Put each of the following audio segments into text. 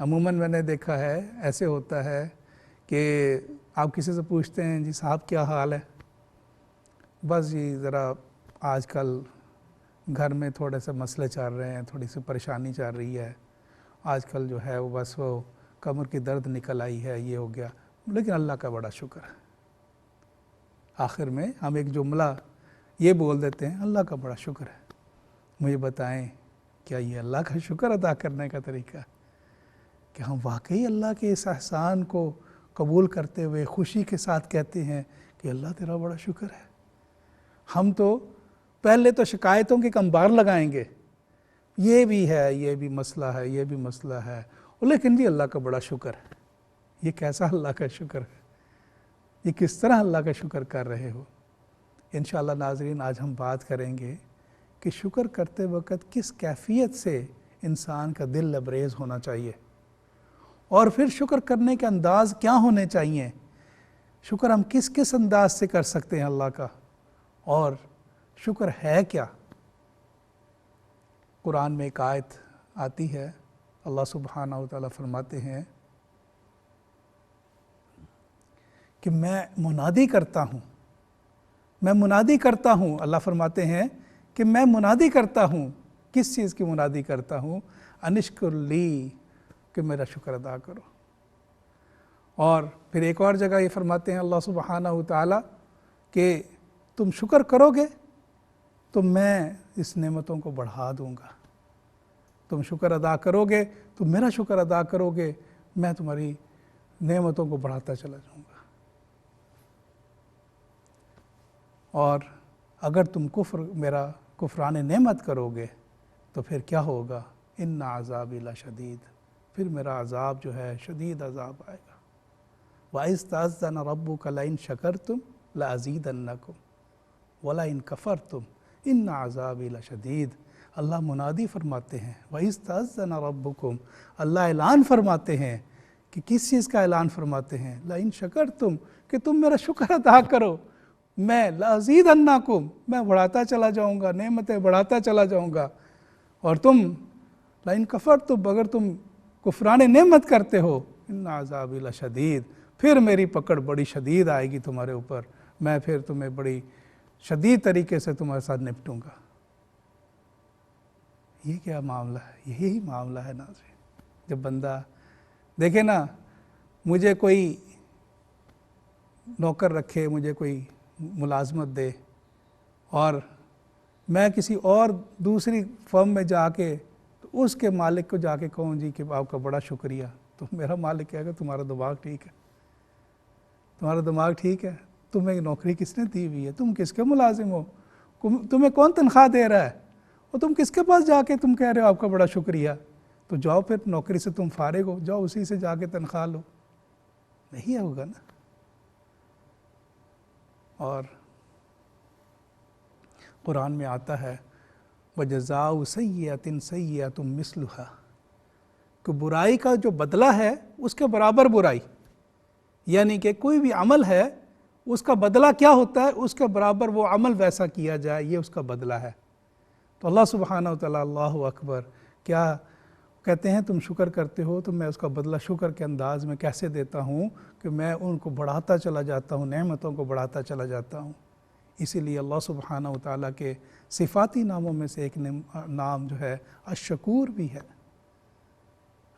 عموماً میں نے دیکھا ہے ایسے ہوتا ہے کہ آپ کسی سے پوچھتے ہیں جی صاحب کیا حال ہے، بس جی ذرا آج کل گھر میں تھوڑے سے مسئلے چل رہے ہیں، تھوڑی سی پریشانی چل رہی ہے، آج کل جو ہے وہ بس وہ کمر کی درد نکل آئی ہے، یہ ہو گیا، لیکن اللہ کا بڑا شکر ہے۔ آخر میں ہم ایک جملہ یہ بول دیتے ہیں اللہ کا بڑا شکر ہے۔ مجھے بتائیں کیا یہ اللہ کا شکر ادا کرنے کا طریقہ ہے کہ ہم واقعی اللہ کے اس احسان کو قبول کرتے ہوئے خوشی کے ساتھ کہتے ہیں کہ اللہ تیرا بڑا شکر ہے؟ ہم تو پہلے تو شکایتوں کے کمبار لگائیں گے، یہ بھی ہے، یہ بھی مسئلہ ہے، یہ بھی مسئلہ ہے، لیکن جی اللہ کا بڑا شکر ہے۔ یہ کیسا اللہ کا شکر ہے؟ یہ کس طرح اللہ کا شکر کر رہے ہو؟ انشاءاللہ ناظرین آج ہم بات کریں گے کہ شکر کرتے وقت کس کیفیت سے انسان کا دل لبریز ہونا چاہیے، اور پھر شکر کرنے کے انداز کیا ہونے چاہیے، شکر ہم کس کس انداز سے کر سکتے ہیں اللہ کا، اور شکر ہے کیا۔ قرآن میں ایک آیت آتی ہے، اللہ سبحانہ وتعالی فرماتے ہیں کہ میں منادی کرتا ہوں، میں منادی کرتا ہوں، اللہ فرماتے ہیں کہ میں منادی کرتا ہوں، کس چیز کی منادی کرتا ہوں؟ انشکر لی، کہ میرا شکر ادا کرو۔ اور پھر ایک اور جگہ یہ فرماتے ہیں اللہ سبحانہ وتعالی کہ تم شکر کرو گے تو میں اس نعمتوں کو بڑھا دوں گا، تم شکر ادا کرو گے تو میرا شکر ادا کرو گے، میں تمہاری نعمتوں کو بڑھاتا چلا جاؤں گا۔ اور اگر تم میرا کفران نعمت کرو گے تو پھر کیا ہوگا؟ ان عذابی لشدید، پھر میرا عذاب جو ہے شدید عذاب آئے گا۔ وَإِذْ تَأَذَّنَ رَبُّكَ لَئِن شَكَرْتُمْ لَأَزِيدَنَّكُمْ وَلَئِن كَفَرْتُمْ إِنَّ عَذَابِي لَشَدِيد۔ اللہ منادی فرماتے ہیں، وَإِذْ تَأَذَّنَ رَبُّكُمْ، اللہ اعلان فرماتے ہیں کہ کس چیز کا اعلان فرماتے ہیں؟ لَئِن شَكَرْتُمْ، کہ تم میرا شکر ادا کرو، میں لَأَزِيدَنَّكُمْ، میں بڑھاتا چلا جاؤں گا، نعمتیں بڑھاتا چلا جاؤں گا، اور تم لَئِن كَفَرْتُمْ، اگر تم کفران نعمت کرتے ہو، إِنَّ عَذَابِي لَشَدِيد، پھر میری پکڑ بڑی شدید آئے گی تمہارے اوپر، میں پھر تمہیں بڑی شدید طریقے سے تمہارے ساتھ نپٹوں گا۔ یہ کیا معاملہ ہے؟ یہی معاملہ ہے ناظرین۔ جب بندہ دیکھے نا، مجھے کوئی نوکر رکھے، مجھے کوئی ملازمت دے، اور میں کسی اور دوسری فرم میں جا کے تو اس کے مالک کو جا کے کہوں جی کہ آپ کا بڑا شکریہ، تو میرا مالک کہے گا تمہارا دماغ ٹھیک ہے، تمہارا دماغ ٹھیک ہے، تمہیں نوکری کس نے دی ہوئی ہے، تم کس کے ملازم ہو، تمہیں کون تنخواہ دے رہا ہے، اور تم کس کے پاس جا کے تم کہہ رہے ہو آپ کا بڑا شکریہ؟ تو جاؤ پھر نوکری سے تم فارغ ہو، جاؤ اسی سے جا کے تنخواہ لو، نہیں ہوگا نا۔ اور قرآن میں آتا ہے وَجَزَاءُ سَيِّئَةٍ سَيِّئَةٌ مِثْلُهَا، کہ برائی کا جو بدلہ ہے اس کے برابر برائی، یعنی کہ کوئی بھی عمل ہے اس کا بدلہ کیا ہوتا ہے؟ اس کے برابر وہ عمل ویسا کیا جائے، یہ اس کا بدلہ ہے۔ تو اللہ سبحانہ وتعالی، اللہ اکبر، کیا کہتے ہیں تم شکر کرتے ہو تو میں اس کا بدلہ شکر کے انداز میں کیسے دیتا ہوں کہ میں ان کو بڑھاتا چلا جاتا ہوں، نعمتوں کو بڑھاتا چلا جاتا ہوں۔ اسی لیے اللہ سبحانہ وتعالی کے صفاتی ناموں میں سے ایک نام جو ہے الشکور بھی ہے،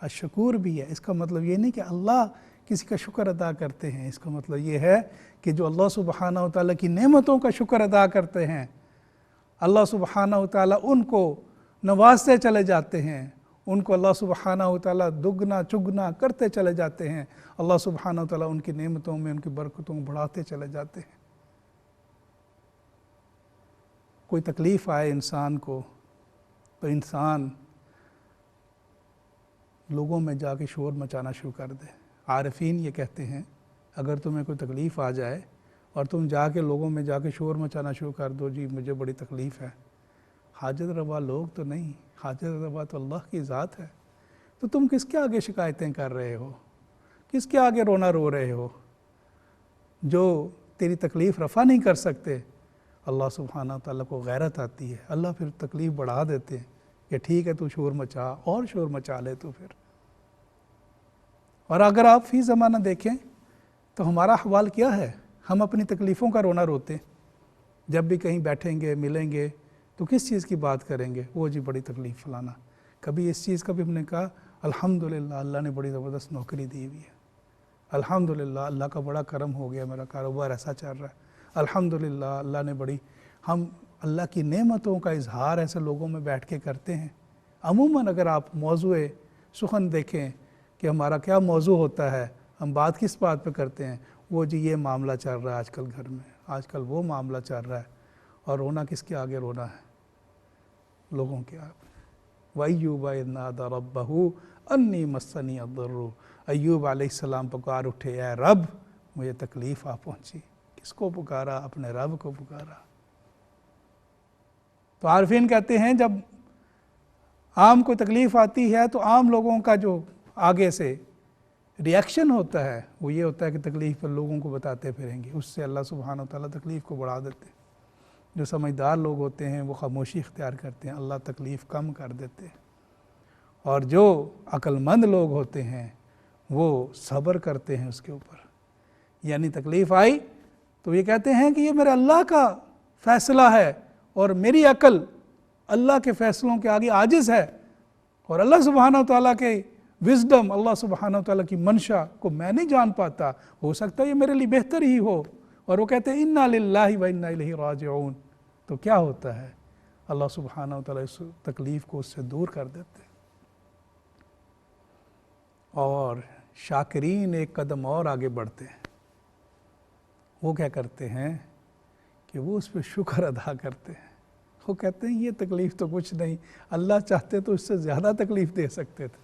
الشکور بھی ہے۔ اس کا مطلب یہ نہیں کہ اللہ کسی کا شکر ادا کرتے ہیں، اس کا مطلب یہ ہے کہ جو اللہ سبحانہ وتعالی کی نعمتوں کا شکر ادا کرتے ہیں، اللہ سبحانہ وتعالی ان کو نوازتے چلے جاتے ہیں، ان کو اللہ سبحانہ وتعالی دگنا چگنا کرتے چلے جاتے ہیں، اللہ سبحانہ وتعالی ان کی نعمتوں میں ان کی برکتوں کو بڑھاتے چلے جاتے ہیں۔ کوئی تکلیف آئے انسان کو تو انسان لوگوں میں جا کے شور مچانا شروع کر دے۔ عارفین یہ کہتے ہیں اگر تمہیں کوئی تکلیف آ جائے اور تم جا کے لوگوں میں جا کے شور مچانا شروع کر دو، جی مجھے بڑی تکلیف ہے، حاجت روا لوگ تو نہیں، حاجت روا تو اللہ کی ذات ہے، تو تم کس کے آگے شکایتیں کر رہے ہو، کس کے آگے رونا رو رہے ہو؟ جو تیری تکلیف رفع نہیں کر سکتے، اللہ سبحانہ تعالیٰ کو غیرت آتی ہے، اللہ پھر تکلیف بڑھا دیتے ہیں کہ ٹھیک ہے تو شور مچا، اور شور مچا لے تو پھر۔ اور اگر آپ فی زمانہ دیکھیں تو ہمارا احوال کیا ہے، ہم اپنی تکلیفوں کا رونا روتے ہیں۔ جب بھی کہیں بیٹھیں گے ملیں گے تو کس چیز کی بات کریں گے؟ وہ جی بڑی تکلیف فلانا۔ کبھی اس چیز کا بھی ہم نے کہا الحمدللہ اللہ نے بڑی زبردست نوکری دی ہوئی ہے، الحمدللہ اللہ کا بڑا کرم ہو گیا، میرا کاروبار ایسا چل رہا ہے، الحمدللہ اللہ نے بڑی، ہم اللہ کی نعمتوں کا اظہار ایسے لوگوں میں بیٹھ کے کرتے ہیں۔ عموماً اگر آپ موضوع سخن دیکھیں کہ ہمارا کیا موضوع ہوتا ہے، ہم بات کس بات پہ کرتے ہیں، وہ جی یہ معاملہ چل رہا ہے آج کل گھر میں، آج کل وہ معاملہ چل رہا ہے، اور رونا کس کے آگے رونا ہے؟ لوگوں کے آگے۔ وَأَيُّوبَ إِذْ نَادَىٰ رَبَّهُ أَنِّي مَسَّنِيَ الضُّرُّ، ایوب علیہ السلام پکار اٹھے، اے رب مجھے تکلیف آ پہنچی۔ کس کو پکارا؟ اپنے رب کو پکارا۔ تو عارفین کہتے ہیں جب عام کو تکلیف آتی ہے تو عام لوگوں کا جو آگے سے ریاکشن ہوتا ہے وہ یہ ہوتا ہے کہ تکلیف پر لوگوں کو بتاتے پھریں گے، اس سے اللہ سبحانہ وتعالیٰ تکلیف کو بڑھا دیتے ہیں۔ جو سمجھدار لوگ ہوتے ہیں وہ خاموشی اختیار کرتے ہیں، اللہ تکلیف کم کر دیتے ہیں، اور جو عقل مند لوگ ہوتے ہیں وہ صبر کرتے ہیں اس کے اوپر۔ یعنی تکلیف آئی تو یہ کہتے ہیں کہ یہ میرے اللہ کا فیصلہ ہے اور میری عقل اللہ کے فیصلوں کے آگے عاجز ہے، اور اللہ سبحانہ وتعالیٰ کے وزڈم، اللہ سبحانہ وتعالیٰ کی منشا کو میں نہیں جان پاتا، ہو سکتا ہے یہ میرے لیے بہتر ہی ہو۔ اور وہ کہتے ہیں اِنَّا لِلَّهِ وَإِنَّا إِلَيْهِ رَاجِعُونَ۔ تو کیا ہوتا ہے؟ اللہ سبحانہ وتعالیٰ اس تکلیف کو اس سے دور کر دیتے ہیں۔ اور شاکرین ایک قدم اور آگے بڑھتے ہیں، وہ کیا کرتے ہیں کہ وہ اس پہ شکر ادا کرتے ہیں۔ وہ کہتے ہیں یہ تکلیف تو کچھ نہیں، اللہ چاہتے تو اس سے زیادہ تکلیف دے سکتے تھے،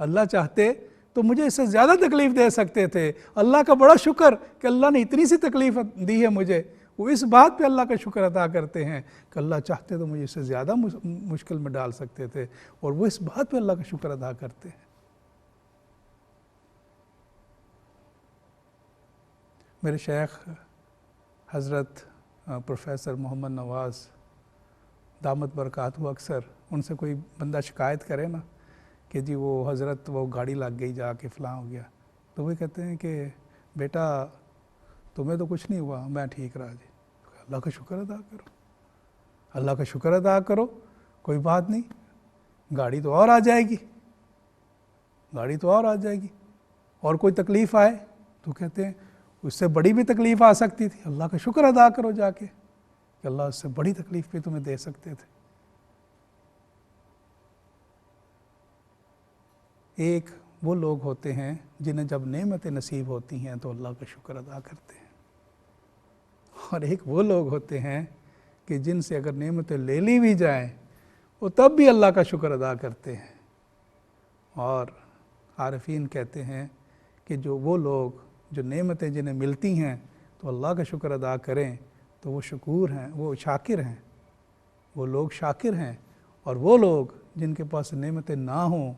اللہ چاہتے تو مجھے اس سے زیادہ تکلیف دے سکتے تھے، اللہ کا بڑا شکر کہ اللہ نے اتنی سی تکلیف دی ہے مجھے۔ وہ اس بات پہ اللہ کا شکر ادا کرتے ہیں کہ اللہ چاہتے تو مجھے اس سے زیادہ مشکل میں ڈال سکتے تھے، اور وہ اس بات پہ اللہ کا شکر ادا کرتے ہیں۔ میرے شیخ حضرت پروفیسر محمد نواز دامت برکاتہ اکثر ان سے کوئی بندہ شکایت کرے نا کہ جی وہ حضرت وہ گاڑی لگ گئی جا کے فلاں ہو گیا، تو وہ کہتے ہیں کہ بیٹا تمہیں تو کچھ نہیں ہوا، میں ٹھیک رہا جی۔ اللہ کا شکر ادا کرو، اللہ کا شکر ادا کرو، کوئی بات نہیں، گاڑی تو اور آ جائے گی، گاڑی تو اور آ جائے گی۔ اور کوئی تکلیف آئے تو کہتے ہیں اس سے بڑی بھی تکلیف آ سکتی تھی، اللہ کا شکر ادا کرو جا کے کہ اللہ اس سے بڑی تکلیف بھی تمہیں دے سکتے تھے۔ ایک وہ لوگ ہوتے ہیں جنہیں جب نعمتیں نصیب ہوتی ہیں تو اللہ کا شکر ادا کرتے ہیں، اور ایک وہ لوگ ہوتے ہیں کہ جن سے اگر نعمتیں لے لی بھی جائیں وہ تب بھی اللہ کا شکر ادا کرتے ہیں۔ اور عارفین کہتے ہیں کہ جو وہ لوگ جو نعمتیں جنہیں ملتی ہیں تو اللہ کا شکر ادا کریں تو وہ شکور ہیں، وہ شاکر ہیں، وہ لوگ شاکر ہیں۔ اور وہ لوگ جن کے پاس نعمتیں نہ ہوں،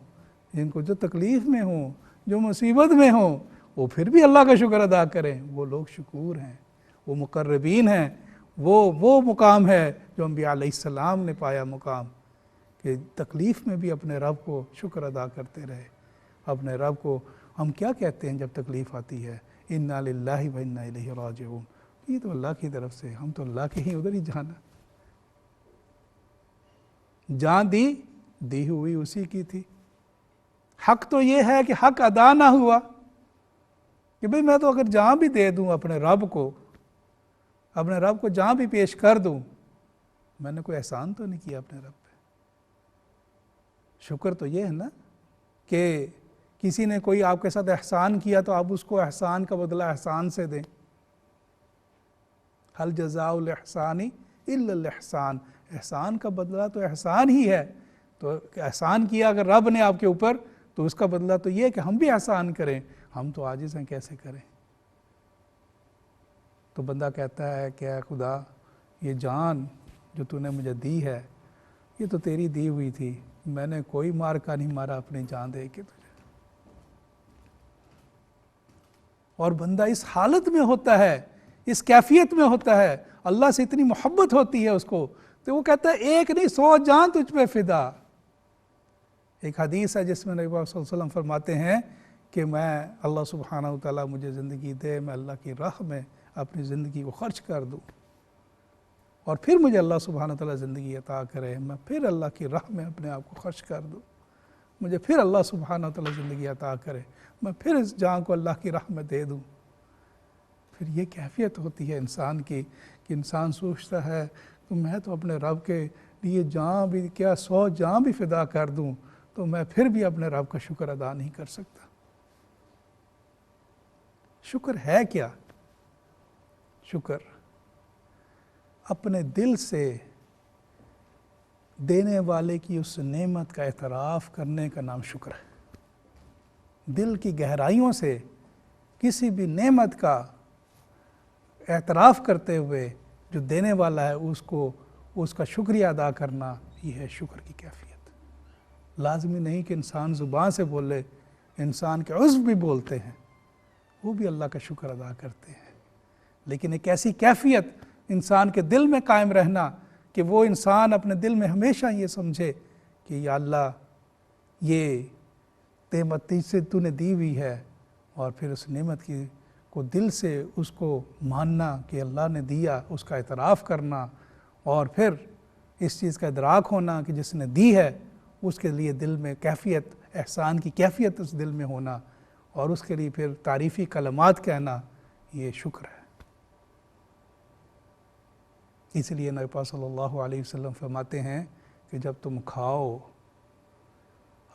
جن کو جو تکلیف میں ہوں، جو مصیبت میں ہوں، وہ پھر بھی اللہ کا شکر ادا کریں، وہ لوگ شکور ہیں، وہ مقربین ہیں۔ وہ مقام ہے جو انبیاء علیہ السلام نے پایا مقام، کہ تکلیف میں بھی اپنے رب کو شکر ادا کرتے رہے۔ اپنے رب کو ہم کیا کہتے ہیں جب تکلیف آتی ہے؟ اِنَّا لِلَّهِ وَإِنَّا إِلَيْهِ رَاجِعُونَ۔ یہ تو اللہ کی طرف سے، ہم تو اللہ کے ہی ادھر ہی جانا، جان دی ہوئی اسی کی تھی۔ حق تو یہ ہے کہ حق ادا نہ ہوا کہ بھئی میں تو اگر جان بھی دے دوں اپنے رب کو، اپنے رب کو جان بھی پیش کر دوں، میں نے کوئی احسان تو نہیں کیا اپنے رب پہ۔ شکر تو یہ ہے نا کہ کسی نے کوئی آپ کے ساتھ احسان کیا تو آپ اس کو احسان کا بدلہ احسان سے دیں۔ هل جزاء الاحسان الا الاحسان، احسان کا بدلہ تو احسان ہی ہے۔ تو احسان کیا اگر رب نے آپ کے اوپر تو اس کا بدلہ تو یہ کہ ہم بھی احسان کریں، ہم تو عاجز ہیں، کیسے کریں؟ تو بندہ کہتا ہے کہ اے خدا یہ جان جو تو نے مجھے دی ہے یہ تو تیری دی ہوئی تھی، میں نے کوئی مار کا نہیں مارا اپنی جان دے کے تجھے۔ اور بندہ اس حالت میں ہوتا ہے، اس کیفیت میں ہوتا ہے، اللہ سے اتنی محبت ہوتی ہے اس کو، تو وہ کہتا ہے ایک نہیں 100 جان تجھ پہ فدا، ایک حدیث ہے جس میں نبی پاک صلی اللہ علیہ وسلم فرماتے ہیں کہ میں اللہ سبحانہ و تعالیٰ مجھے زندگی دے، میں اللہ کی راہ میں اپنی زندگی کو خرچ کر دوں، اور پھر مجھے اللہ سبحانہ و تعالیٰ زندگی عطا کرے، میں پھر اللہ کی راہ میں اپنے آپ کو خرچ کر دوں، مجھے پھر اللہ سبحانہ و تعالیٰ زندگی عطا کرے، میں پھر اس جان کو اللہ کی راہ میں دے دوں۔ پھر یہ کیفیت ہوتی ہے انسان کی کہ انسان سوچتا ہے کہ میں تو اپنے رب کے لیے جان بھی کیا 100 جان بھی فدا کر دوں تو میں پھر بھی اپنے رب کا شکر ادا نہیں کر سکتا۔ شکر ہے کیا؟ شکر اپنے دل سے دینے والے کی اس نعمت کا اعتراف کرنے کا نام شکر ہے۔ دل کی گہرائیوں سے کسی بھی نعمت کا اعتراف کرتے ہوئے جو دینے والا ہے اس کا شکریہ ادا کرنا، یہ ہے شکر کی کیفیت۔ لازمی نہیں کہ انسان زبان سے بولے، انسان کے عضو بھی بولتے ہیں، وہ بھی اللہ کا شکر ادا کرتے ہیں، لیکن ایک ایسی کیفیت انسان کے دل میں قائم رہنا کہ وہ انسان اپنے دل میں ہمیشہ یہ سمجھے کہ یا اللہ یہ نعمت سے تو نے دی ہوئی ہے، اور پھر اس نعمت کو دل سے اس کو ماننا کہ اللہ نے دیا، اس کا اعتراف کرنا، اور پھر اس چیز کا ادراک ہونا کہ جس نے دی ہے اس کے لیے دل میں کیفیت، احسان کی کیفیت اس دل میں ہونا، اور اس کے لیے پھر تعریفی کلمات کہنا، یہ شکر ہے۔ اس لیے نبی پاک صلی اللہ علیہ وسلم فرماتے ہیں کہ جب تم کھاؤ،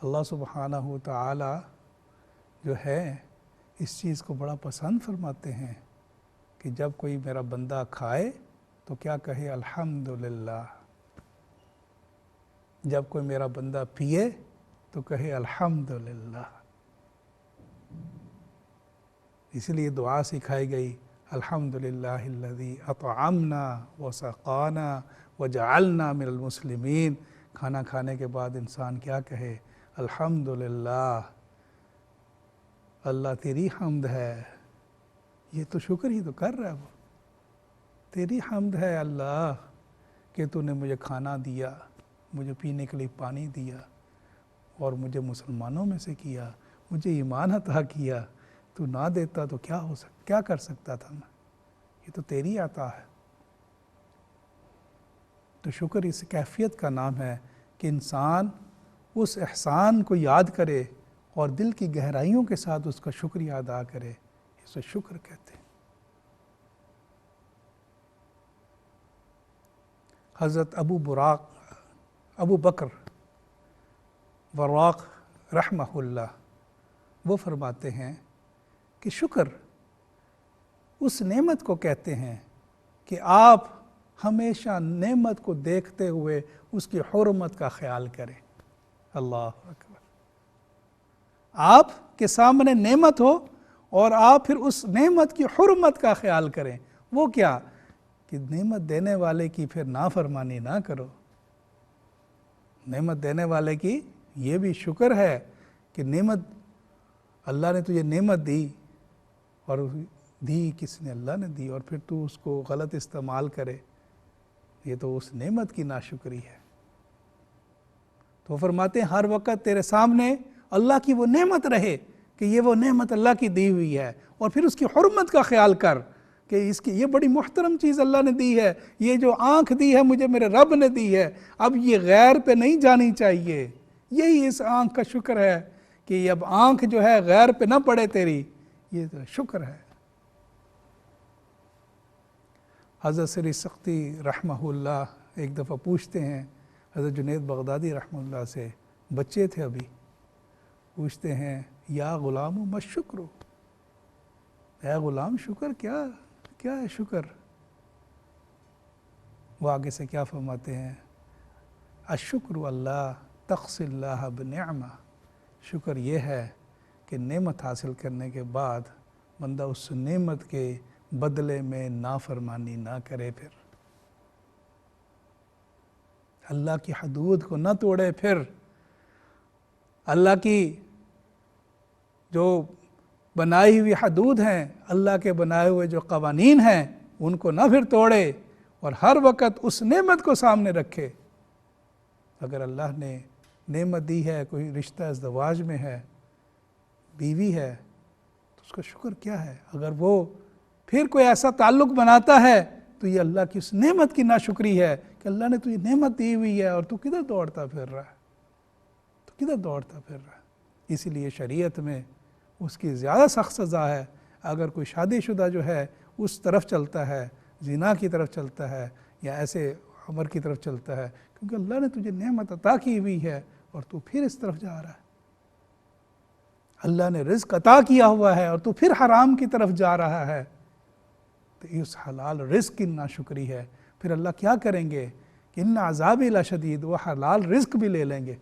اللہ سبحانہ و تعالی جو ہے اس چیز کو بڑا پسند فرماتے ہیں کہ جب کوئی میرا بندہ کھائے تو کیا کہے الحمدللہ، جب کوئی میرا بندہ پیے تو کہے الحمدللہ۔ اس لیے دعا سکھائی گئی، الحمدللہ الذی اطعمنا وسقانا وجعلنا من المسلمین۔ کھانا کھانے کے بعد انسان کیا کہے؟ الحمدللہ، اللہ تیری حمد ہے۔ یہ تو شکر ہی تو کر رہا ہے، وہ تیری حمد ہے اللہ کہ تو نے مجھے کھانا دیا، مجھے پینے کے لیے پانی دیا، اور مجھے مسلمانوں میں سے کیا، مجھے ایمان عطا کیا۔ تو نہ دیتا تو کیا کر سکتا تھا میں؟ یہ تو تیری عطا ہے۔ تو شکر اس کیفیت کا نام ہے کہ انسان اس احسان کو یاد کرے اور دل کی گہرائیوں کے ساتھ اس کا شکریہ ادا کرے، اسے شکر کہتے ہیں۔ حضرت ابو بکر وراق رحمہ اللہ وہ فرماتے ہیں کہ شکر اس نعمت کو کہتے ہیں کہ آپ ہمیشہ نعمت کو دیکھتے ہوئے اس کی حرمت کا خیال کریں۔ اللہ اکبر، آپ کے سامنے نعمت ہو اور آپ پھر اس نعمت کی حرمت کا خیال کریں۔ وہ کیا کہ نعمت دینے والے کی پھر نافرمانی نہ کرو۔ نعمت دینے والے کی یہ بھی شکر ہے کہ نعمت اللہ نے تجھے نعمت دی، اور دی کس نے؟ اللہ نے دی، اور پھر تو اس کو غلط استعمال کرے، یہ تو اس نعمت کی ناشکری ہے۔ تو فرماتے ہیں ہر وقت تیرے سامنے اللہ کی وہ نعمت رہے کہ یہ وہ نعمت اللہ کی دی ہوئی ہے، اور پھر اس کی حرمت کا خیال کر کہ اس کی یہ بڑی محترم چیز اللہ نے دی ہے، یہ جو آنکھ دی ہے مجھے میرے رب نے دی ہے، اب یہ غیر پہ نہیں جانی چاہیے۔ یہی اس آنکھ کا شکر ہے کہ اب آنکھ جو ہے غیر پہ نہ پڑے تیری، یہ تو شکر ہے۔ حضرت سری سختی رحمہ اللہ ایک دفعہ پوچھتے ہیں حضرت جنید بغدادی رحمہ اللہ سے، بچے تھے ابھی، پوچھتے ہیں یا غلام ما الشکر، اے غلام شکر کیا ہے شکر؟ وہ آگے سے کیا فرماتے ہیں؟ الشکر اللہ تخص اللہ بنعمہ، شکر یہ ہے کہ نعمت حاصل کرنے کے بعد بندہ اس نعمت کے بدلے میں نافرمانی نہ کرے، پھر اللہ کی حدود کو نہ توڑے، پھر اللہ کی جو بنائی ہوئی حدود ہیں، اللہ کے بنائے ہوئے جو قوانین ہیں ان کو نہ پھر توڑے، اور ہر وقت اس نعمت کو سامنے رکھے۔ اگر اللہ نے نعمت دی ہے، کوئی رشتہ ازدواج میں ہے، بیوی ہے، تو اس کا شکر کیا ہے؟ اگر وہ پھر کوئی ایسا تعلق بناتا ہے تو یہ اللہ کی اس نعمت کی ناشکری ہے کہ اللہ نے تجھے نعمت دی ہوئی ہے اور تو کدھر دوڑتا پھر رہا ہے، تو کدھر دوڑتا پھر رہا ہے۔ اسی لیے شریعت میں اس کی زیادہ سخت سزا ہے اگر کوئی شادی شدہ جو ہے اس طرف چلتا ہے، زنا کی طرف چلتا ہے یا ایسے عمر کی طرف چلتا ہے، کیونکہ اللہ نے تجھے نعمت عطا کی ہوئی ہے اور تو پھر اس طرف جا رہا ہے۔ اللہ نے رزق عطا کیا ہوا ہے اور تو پھر حرام کی طرف جا رہا ہے، تو اس حلال رزق کی ناشکری ہے۔ پھر اللہ کیا کریں گے کہ ان عذابی لشدید، وہ حلال رزق بھی لے لیں گے،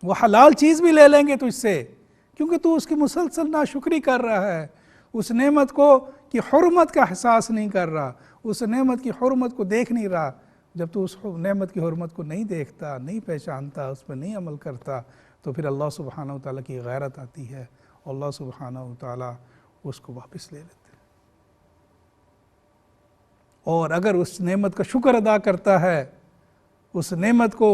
وہ حلال چیز بھی لے لیں گے تجھ سے، کیونکہ تو اس کی مسلسل ناشکری کر رہا ہے، اس نعمت کو کی حرمت کا احساس نہیں کر رہا، اس نعمت کی حرمت کو دیکھ نہیں رہا۔ جب تو اس نعمت کی حرمت کو نہیں دیکھتا، نہیں پہچانتا، اس پہ نہیں عمل کرتا، تو پھر اللہ سبحانہ وتعالیٰ کی غیرت آتی ہے اور اللہ سبحانہ وتعالیٰ اس کو واپس لے لیتے ہیں۔ اور اگر اس نعمت کا شکر ادا کرتا ہے، اس نعمت کو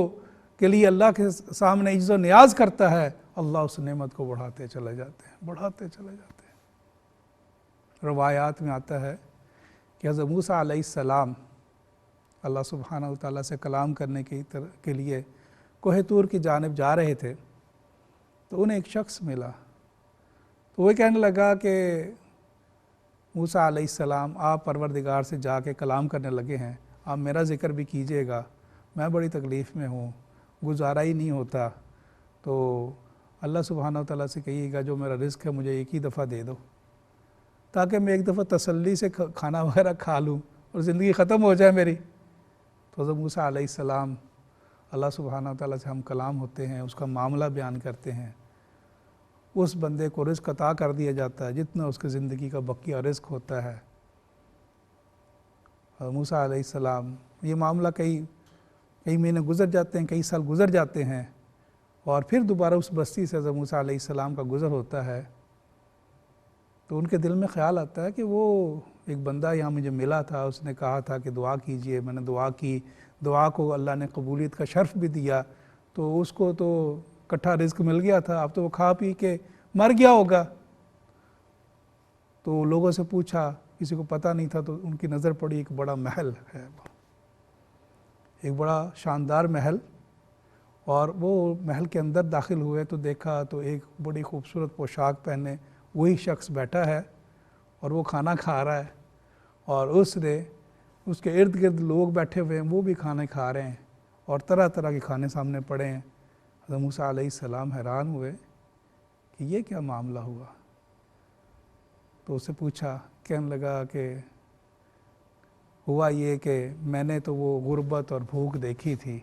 کے لیے اللہ کے سامنے عجز و نیاز کرتا ہے، اللہ اس نعمت کو بڑھاتے چلے جاتے ہیں، بڑھاتے چلے جاتے ہیں۔ روایات میں آتا ہے کہ حضرت موسیٰ علیہ السلام اللہ سبحانہ وتعالیٰ سے کلام کرنے کے لیے کوہ طور کی جانب جا رہے تھے، تو انہیں ایک شخص ملا، تو وہ کہنے لگا کہ موسیٰ علیہ السلام آپ پروردگار سے جا کے کلام کرنے لگے ہیں، آپ میرا ذکر بھی کیجئے گا، میں بڑی تکلیف میں ہوں، گزارا ہی نہیں ہوتا، تو اللہ سبحانہ وتعالیٰ سے کہیے گا جو میرا رزق ہے مجھے ایک ہی دفعہ دے دو، تاکہ میں ایک دفعہ تسلی سے کھانا وغیرہ کھا لوں اور زندگی ختم ہو جائے میری۔ تو حضرت موسیٰ علیہ السلام اللہ سبحانہ وتعالیٰ سے ہم کلام ہوتے ہیں، اس کا معاملہ بیان کرتے ہیں، اس بندے کو رزق عطا کر دیا جاتا ہے جتنا اس کی زندگی کا بقیہ رزق ہوتا ہے۔ حضرت موسیٰ علیہ السلام یہ معاملہ کئی مہینے گزر جاتے ہیں، کئی سال گزر جاتے ہیں، اور پھر دوبارہ اس بستی سے حضرت موسیٰ علیہ السلام کا گزر ہوتا ہے، تو ان کے دل میں خیال آتا ہے کہ وہ ایک بندہ یہاں مجھے ملا تھا، اس نے کہا تھا کہ دعا کیجئے، میں نے دعا کی، دعا کو اللہ نے قبولیت کا شرف بھی دیا، تو اس کو تو کٹھا رزق مل گیا تھا، اب تو وہ کھا پی کے مر گیا ہوگا۔ تو لوگوں سے پوچھا، کسی کو پتہ نہیں تھا، تو ان کی نظر پڑی ایک بڑا محل ہے، ایک بڑا شاندار محل، اور وہ محل کے اندر داخل ہوئے تو دیکھا تو ایک بڑی خوبصورت پوشاک پہنے وہی شخص بیٹھا ہے اور وہ کھانا کھا رہا ہے، اور اس کے ارد گرد لوگ بیٹھے ہوئے ہیں، وہ بھی کھانے کھا رہے ہیں اور طرح طرح کے کھانے سامنے پڑے ہیں۔ حضرت موسیٰ علیہ السلام حیران ہوئے کہ یہ کیا معاملہ ہوا، تو اسے پوچھا، کہنے لگا کہ ہوا یہ کہ میں نے تو وہ غربت اور بھوک دیکھی تھی،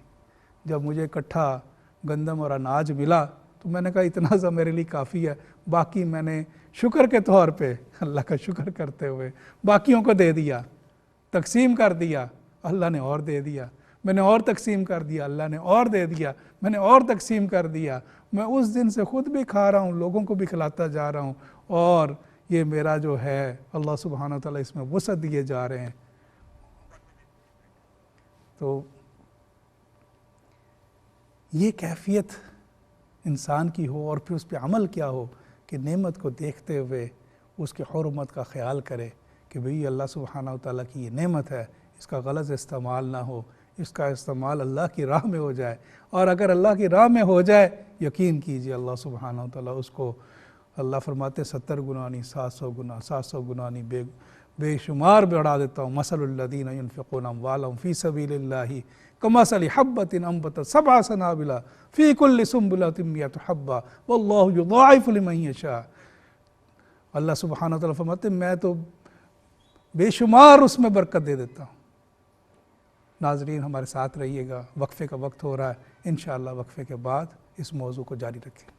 جب مجھے اکٹھا گندم اور اناج ملا تو میں نے کہا اتنا سا میرے لیے کافی ہے، باقی میں نے شکر کے طور پہ اللہ کا شکر کرتے ہوئے باقیوں کو دے دیا، تقسیم کر دیا، اللہ نے اور دے دیا، میں نے اور تقسیم کر دیا، اللہ نے اور دے دیا، میں نے اور تقسیم کر دیا، میں اس دن سے خود بھی کھا رہا ہوں، لوگوں کو بھی کھلاتا جا رہا ہوں، اور یہ میرا جو ہے اللہ سبحانہ وتعالیٰ اس میں وسعت دیے جا رہے ہیں۔ تو یہ کیفیت انسان کی ہو اور پھر اس پہ عمل کیا ہو کہ نعمت کو دیکھتے ہوئے اس کی حرمت کا خیال کرے کہ بھئی اللہ سبحانہ وتعالیٰ کی یہ نعمت ہے، اس کا غلط استعمال نہ ہو، اس کا استعمال اللہ کی راہ میں ہو جائے، اور اگر اللہ کی راہ میں ہو جائے یقین کیجئے اللہ سبحانہ وتعالیٰ اس کو، اللہ فرماتے 70 گنا نہیں 700 گنا 700 گنا نہیں بے شمار بڑھا دیتا ہوں۔ مثل الذین ينفقون اموالهم فی سبیل اللہ کمثل حبۃ انبتت 7 سنابل فی کل سنبلۃ 100 حبۃ واللہ یضاعف لمن یشاء۔ اللہ سبحانہ وتعالیٰ فرماتے میں تو بے شمار اس میں برکت دے دیتا ہوں۔ ناظرین ہمارے ساتھ رہیے گا، وقفے کا وقت ہو رہا ہے، انشاءاللہ وقفے کے بعد اس موضوع کو جاری رکھیں۔